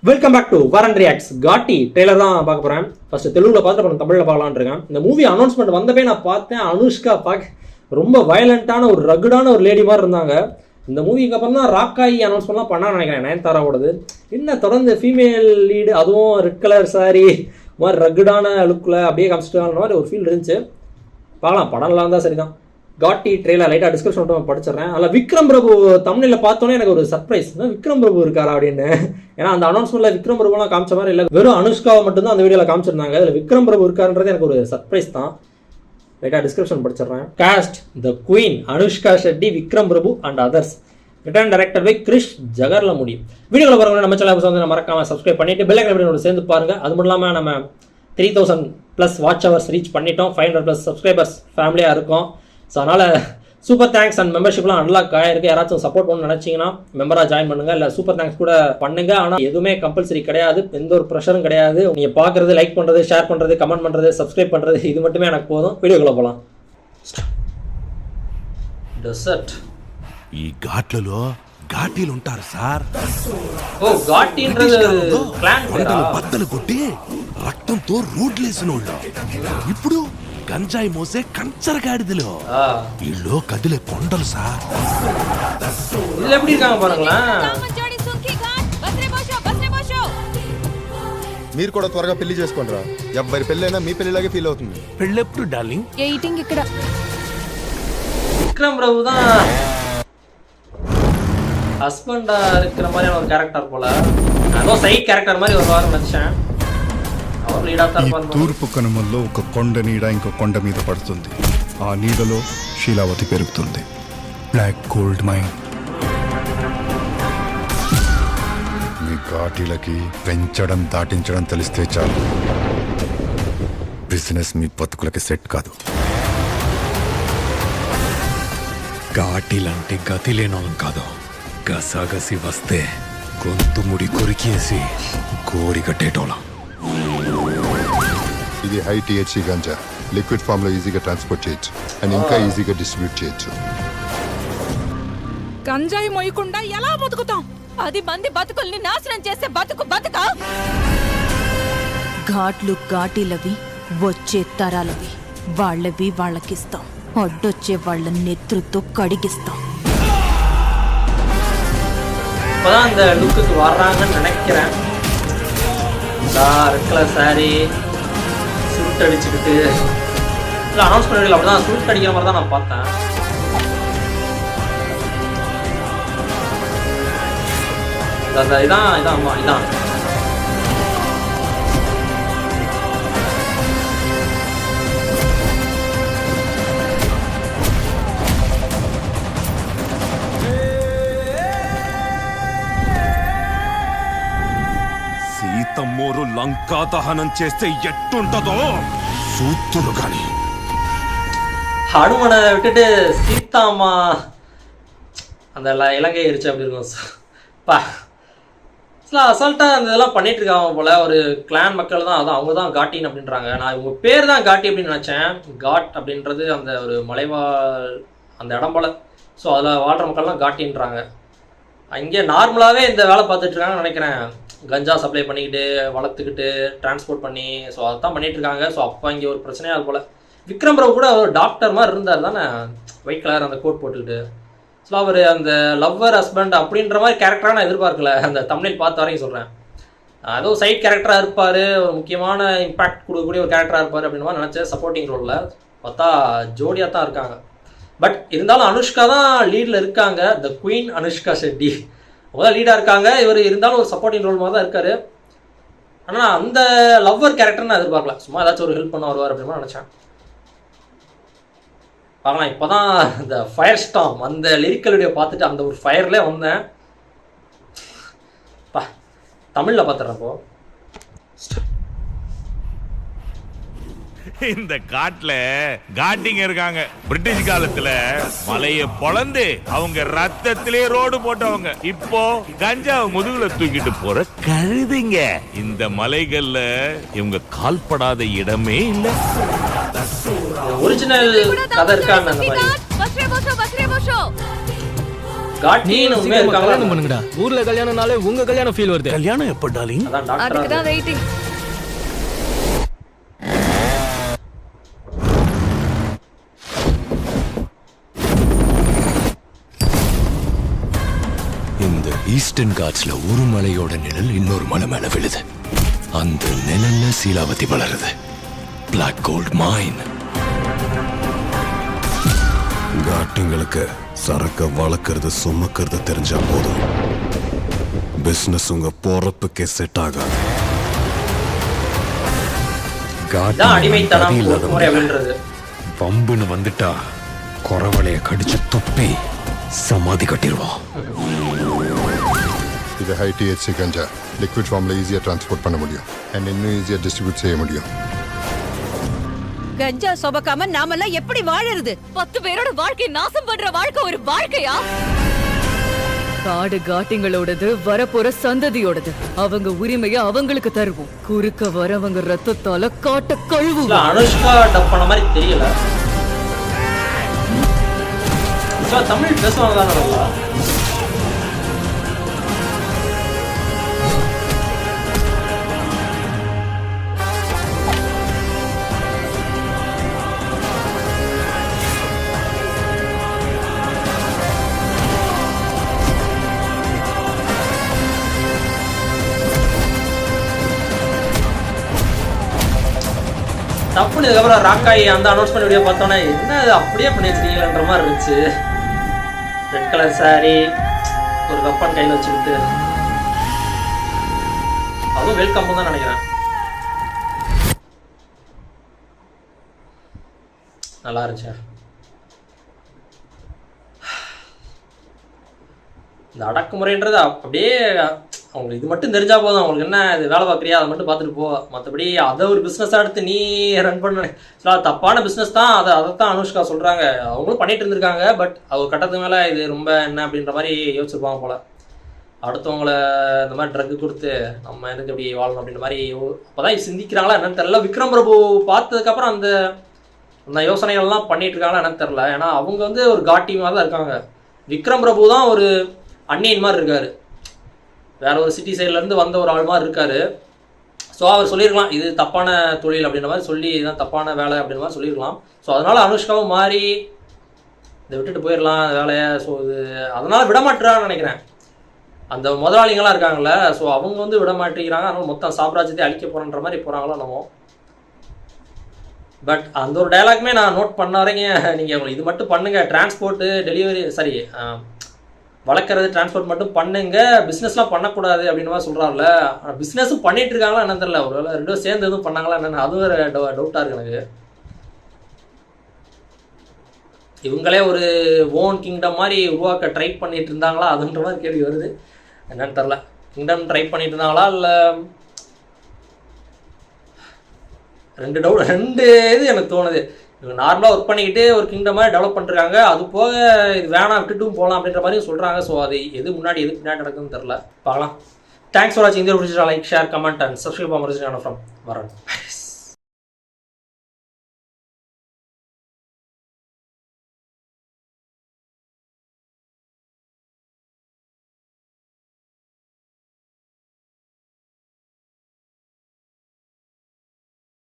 Welcome back to வரன் reacts. காட்டி trailer தான் பார்க்க போகிறேன். ஃபர்ஸ்ட் தெலுங்குல பார்த்துட்டு அப்புறம் தமிழில் பார்க்கலான்னு இருக்கேன். இந்த மூவி அனௌன்ஸ்மெண்ட் வந்தப்பே நான் பார்த்தேன். அனுஷ்கா ரொம்ப வயலண்டான ஒரு ரகுடான ஒரு லேடி மாதிரி இருந்தாங்க. இந்த மூவிக்கு அப்புறம் தான் ராக்காயி அனௌன்ஸ்மெண்ட்லாம் பண்ணான்னு நினைக்கிறேன். நயன்தாராவோடது என்ன தொடர்ந்து ஃபீமேல் லீடு, அதுவும் ரெட் கலர் சாரி மாதிரி ரகுடான லுக்கில் அப்படியே காமிச்சிட்டு மாதிரி ஒரு ஃபீல் இருந்துச்சு. பார்க்கலாம், படம்லாம் இருந்தால் சரி தான். காட்டி ட்ரெயிலர் லைட்டாக டிஸ்கிரிப்ஷன் மட்டும் படிச்சிடறேன். அதில் விக்ரம் பிரபு தமிழில் பார்த்தோன்னே எனக்கு ஒரு சர்ப்ரைஸ், விக்ரம் பிரபு இருக்காரா அப்படின்னு. ஏன்னா அந்த அனௌன்ஸ்மெண்ட்டில் விக்ரம் பிரபுலாம் காமிச்ச மாதிரி இல்லை, வெறும் அனுஷ்காவை மட்டும்தான் அந்த வீடியோவில் காமிச்சிருந்தாங்க. அதில் விக்ரம் பிரபு இருக்காருன்றது எனக்கு ஒரு சர்ப்ரைஸ் தான். லைட்டாக டிஸ்கிரிப்ஷன் படிச்சிடறேன். Cast: the queen, Anushka Shetty, Vikram Prabhu and others. Written director by Krish Jagarlamudi. வீடியோவில் பாருங்க. நம்ம சேனல் வந்து மறக்காம சப்ஸ்கிரைப் பண்ணிட்டு பெல் ஐக்கன் சேர்ந்து பாருங்க. அது மட்டும் இல்லாமல் நம்ம 3000+ வாட்ச் ஹவர்ஸ் ரீச் பண்ணிட்டோம். 500+ சப்ஸ்கிரைபர்ஸ் ஃபேமிலியாக இருக்கும். ஸோ அதனால் சூப்பர் தேங்க்ஸ் அண்ட் மெம்பர்ஷிப்லாம் அன்லாக் ஆகிருக்கு. யாராச்சும் சப்போர்ட் பண்ணணும்னு நினச்சிங்கன்னா மெம்பராக ஜாயின் பண்ணுங்கள், இல்லை சூப்பர் தேங்க்ஸ் கூட பண்ணுங்கள். ஆனால் எதுவுமே கம்பல்சரி கிடையாது, எந்த ஒரு ப்ரெஷரும் கிடையாது. நீங்கள் பார்க்குறது, லைக் பண்ணுறது, ஷேர் பண்ணுறது, கமெண்ட் பண்ணுறது, சப்ஸ்கிரைப் பண்ணுறது, இது மட்டுமே எனக்கு போதும். வீடியோக்குள்ளே போகலாம். டெசர்ட். ఈ ఘాట్లలో ఘాటీలు ఉంటారు సార్. ఓ ఘాటీంట్రది ప్లాన్ కొండలు బద్దలు కొట్టి రక్తంతో రోడ్లేసినోళ్ళు ఇప్పుడు గంజాయి మోసే కంచరగాడిదలు వీళ్ళు కదిలే కొండలు సార్. இதுல எப்படி இருக்காங்க பாருங்களா. మీరు కూడా త్వరగా పెళ్లి చేసుకోండిరా. ఎవరి పెళ్ళైనా మీ పెళ్లిలాగే ఫీల్ అవుతుంది. పెళ్ళెప్పుడు డార్లింగ్? ఎయిటింగ్ ఇక్కడ. விக்ரம் பிரபு தான் ஹஸ்பண்டா இருக்கிற மாதிரியான ஒரு கேரக்டர் போல. அதோ சைட் கேரக்டர் மாதிரி ஒரு வாரம் நினைச்சேன். அவர் లీడా ఈ తూర్పు కనుమల్లో ఒక కొండ నీడ ఇంకో కొండ మీద పడుతుంది. ఆ నీడలో శీలావతి పెరుగుతుంది. Black gold mine. మీ ఘాటీలకి పెంచడం దాటించడం తెలిస్తే చాలు. బిజినెస్ మీ బతుకులకి సెట్ కాదు. ఘాటీలంటే గతి లేనోళ్ళం కాదు. గసాగసి వస్తే గొంతు ముడి కొరికేసి కోరి కట్టేటోళ్ళం. ఇది హై టీహెచ్సీ గంజా. లిక్విడ్ ఫామ్ లో ఈజీగా ట్రాన్స్పోర్ట్ చేయొచ్చు అండ్ ఇంకా ఈజీగా డిస్ట్రిబ్యూట్ చేయొచ్చు. గంజాయి మొయ్యకుండా ఎలా బతుకుతాం? 10 మంది బతుకుల్ని నాశనం చేసే బతుకా? ఘాట్లు ఘాటీలవి, వచ్చే తరాలవి. వాళ్ళవి వాళ్ళకిస్తాం, అడ్డొచ్చే వాళ్ళ నెత్రుతో కడిగిస్తాం. இப்போதான் அந்த லுக்குக்கு வர்றாங்கன்னு நினைக்கிறேன். ரெட் கலர் சாரி, சுருட்டு அடிச்சுக்கிட்டு இல்லை அனௌன்ஸ் பண்ணி அப்படிதான் சுருட்டு அடிக்கிற மாதிரி தான் நான் பார்த்தேன். இதான் ஆமா இதான். సీతమ్మోరు లంకా దహనం చేస్తే ఎట్టుంటదో సూత్తులు గాని. ஹனுமனை விட்டுட்டு சீதாமா அந்த இலங்கை எரிச்சு அப்படி இருக்கும். பா அசால்ட்டாக அந்த இதெல்லாம் பண்ணிட்டு இருக்காங்க போல. ஒரு கிளான் மக்கள் தான், அதான் அவங்க தான் காட்டின் அப்படின்றாங்க. நான் இவங்க பேர் தான் காட்டி அப்படின்னு நினச்சேன். காட் அப்படின்றது அந்த ஒரு மலைவாழ் அந்த இடம் போல. ஸோ அதில் வாழ்கிற மக்கள்லாம் காட்டின்றாங்க. அங்கே நார்மலாகவே இந்த வேலை பார்த்துட்டு இருக்காங்கன்னு நினைக்கிறேன். கஞ்சா சப்ளை பண்ணிக்கிட்டு, வளர்த்துக்கிட்டு, டிரான்ஸ்போர்ட் பண்ணி, ஸோ அதான் பண்ணிட்டு இருக்காங்க. ஸோ அப்போ இங்கே ஒரு பிரச்சனையாக அது போல். விக்ரம் பிரபு கூட ஒரு டாக்டர் மாதிரி இருந்தார் தானே, ஒயிட் கலர் அந்த கோட் போட்டுக்கிட்டு. ஸோ அவர் அந்த லவ்வர் ஹஸ்பண்ட் அப்படின்ற மாதிரி கேரக்டராக நான் எதிர்பார்க்கல. அந்த தமிழில் பார்த்த வரைக்கும் சொல்கிறேன். ஏதோ சைட் கேரக்டராக இருப்பார், ஒரு முக்கியமான இம்பாக்ட் கொடுக்கக்கூடிய ஒரு கேரக்டராக இருப்பார் அப்படின்னு மாதிரி நினச்சேன். சப்போர்ட்டிங் ரோலில் பார்த்தா ஜோடியாக தான் இருக்காங்க. பட் இருந்தாலும் அனுஷ்கா தான் லீடில் இருக்காங்க. த குயின் அனுஷ்கா ஷெட்டி அவங்க தான் லீடாக இருக்காங்க. இவர் இருந்தாலும் ஒரு சப்போர்ட்டிங் ரோல் மாதிரி தான் இருக்கார். ஆனால் அந்த லவ்வர் கேரக்டர் நான் எதிர்பார்க்கல. சும்மா ஏதாச்சும் ஒரு ஹெல்ப் பண்ண வருவார் அப்படின்னு நினச்சேன். பார்க்கலாம். இப்போ தான் இந்த ஃபயர் ஸ்டாம் அந்த லிரிக்கல் வீடியோ பார்த்துட்டு அந்த ஒரு ஃபயர்லேயே வந்தேன். தமிழில் பார்த்துட்றப்போ இந்த காட்டுல காட்டிங்க இருக்காங்க. பிரிட்டிஷ் காலத்துல மலைய பொளந்து அவங்க ரத்தத்திலே ரோடு போட்டவங்க. இப்போ கஞ்சாவை முதுகுல தூக்கிட்டு போற கழுதைங்க. இந்த மலைகள்ல இவங்க கால்படாத இடமே இல்ல. ஒரிஜினல் கதை இருக்கான்னு அந்த மாதிரி காட்டின்னு உண்மையா இருக்காங்களா? கல்யாணம் பண்ணுங்கடா. ஊர்ல கல்யாணம்னாலே உங்க கல்யாணம் ஃபீல் வருது. கல்யாணம் எப்ப டார்லிங்? அதான் அதுக்கு டாக்டர் தான் வெயிட்டிங். இந்த ஈஸ்டர்ன் காட்ஸ்ல ஒரு மலையோட நிழல் இன்னொரு மலை மேல விழுது. அந்த நிழல்ல சீலாவதி வளருது. பிளாக் கோல்ட் மைன். காட்டுங்களுக்கு சரக்க வளர்க்கறது சுமக்கிறது தெரிஞ்சா போதும். பிசினஸ் உங்க போறப்புக்கே செட் ஆகாது. தான் அடிமைத்தனம் ஒடுக்குமுறை அப்படின்றது. பம்புன்னு வந்துட்டா குறவளைய கடிச்சு துப்பி சமாதி கட்டிடுவோம். இது ஹை THC கஞ்சா. லிக்விட் ஃபார்மில் ஈஸியாக டிரான்ஸ்போர்ட் பண்ண முடியும் அண்ட் இன்னும் ஈஸியாக டிஸ்ட்ரிபியூட் செய்ய முடியும். கஞ்சா சொபக்காம நாமெல்லாம் எப்படி வாழறது? 10 பேரோட வாழ்க்கை நாசம் பண்ற வாழ்க்கை ஒரு வாழ்க்கையா? காடு காட்டிங்களோடது, வரப்போற சந்ததியோடது. அவங்க உரிமையை அவங்களுக்கு தருவோம். குறுக்க வரவங்க ரத்தத்தால காட்ட கழுவுவோம். அனுஷ்கா டப் பண்ண மாதிரி தெரியல. தமிழ் பேசுவாங்க தானே? தப்புன்னு இதுக்கப்புறம் ராக்காய் அந்த அனௌன்ஸ்மெண்ட் வீடியோ பார்த்தோன்னே என்ன அது அப்படியே பண்ணி வச்சிருக்கீங்கன்ற மாதிரி இருந்துச்சு. ரெட் கலர் சாரி, ஒரு கப்பான் கையில் வச்சுக்கிட்டு, அதுவும் வெல்கம் தான் நினைக்கிறேன். நல்லா இருந்துச்சு. இந்த அடக்குமுறைன்றது அப்படியே அவங்களுக்கு இது மட்டும் தெரிஞ்சா போதும். அவங்களுக்கு என்ன இது வேலை பார்க்குறியா அதை மட்டும் பார்த்துட்டு போ. மற்றபடி அதை ஒரு பிஸ்னஸாக எடுத்து நீ ரன் பண்ண தப்பான பிஸ்னஸ் தான். அதைத்தான் அனுஷ்கா சொல்கிறாங்க. அவங்களும் பண்ணிட்டு இருந்திருக்காங்க. பட் அவர் கட்டத்துக்கு மேலே இது ரொம்ப என்ன அப்படின்ற மாதிரி யோசிச்சிருப்பாங்க போல். அடுத்தவங்கள இந்த மாதிரி ட்ரக்கு கொடுத்து நம்ம எனக்கு எப்படி வாழணும் அப்படின்ற மாதிரி அப்போ தான் சிந்திக்கிறாங்களா என்னன்னு தெரியல. விக்ரம் பிரபு பார்த்ததுக்கப்புறம் அந்த அந்த யோசனைகள்லாம் பண்ணிட்டு இருக்காங்களா என்னன்னு தெரில. ஏன்னா அவங்க வந்து ஒரு காட்டி மாதிரி தான் இருக்காங்க. விக்ரம் பிரபு தான் ஒரு அன்னியன் மாதிரி இருக்காரு. வேற ஒரு சிட்டி சைட்லேருந்து வந்த ஒரு ஆள் மாதிரி இருக்காரு. ஸோ அவர் சொல்லியிருக்கலாம் இது தப்பான தொழில் அப்படின்ற மாதிரி சொல்லி இதுதான் தப்பான வேலை அப்படின்ற மாதிரி சொல்லியிருக்கலாம். ஸோ அதனால் அனுஷ்காவும் மாறி இதை விட்டுட்டு போயிடலாம் வேலையை. ஸோ இது அதனால் விடமாட்டுறான்னு நினைக்கிறேன். அந்த முதலாளிங்களாம் இருக்காங்கல்ல, ஸோ அவங்க வந்து விட மாட்டேங்கிறாங்க. அதனால் மொத்தம் சாம்ராஜ்யத்தை அழிக்க போகிறன்ற மாதிரி போகிறாங்களோ நம்ம. பட் அந்த ஒரு டைலாக்மே நான் நோட் பண்ண வரைங்க. நீங்கள் இது மட்டும் பண்ணுங்கள், டிரான்ஸ்போர்ட்டு டெலிவரி சரி வளர்க்குறது டிரான்ஸ்போர்ட் மட்டும் பண்ணுங்க, பிஸ்னஸ்லாம் பண்ணக்கூடாது அப்படின்னு மாதிரி சொல்கிறாங்கல்ல. பிஸ்னஸும் பண்ணிட்டு இருக்காங்களா என்னன்னு தெரியல. ஒரு வேலை ரெண்டும் சேர்ந்து எதுவும் பண்ணாங்களா என்னென்னு அதுவும் ஒரு டவுட்டாக இருக்குது எனக்கு. இவங்களே ஒரு ஓன் கிங்டம் மாதிரி உருவாக்க ட்ரை பண்ணிட்டு இருந்தாங்களா அதுன்ற மாதிரி கேள்வி வருது. என்னன்னு தெரில. கிங்டம் ட்ரை பண்ணிட்டு இருந்தாங்களா இல்லை ரெண்டு இது எனக்கு தோணுது. இவங்க நார்மலாக ஒர்க் பண்ணிக்கிட்டு ஒரு கிங்டமாக டெவலப் பண்ணிருக்காங்க. அது போக இது வேணாம் விட்டுட்டும் போகலாம் அப்படின்ற மாதிரி சொல்கிறாங்க. ஸோ அது எது முன்னாடி எது பின்னாடி நடக்குதுன்னு தெரில. பார்க்கலாம். தேங்க்ஸ் ஃபார் வாட்சிங். இந்த video like, share, comment and subscribe from வரன்.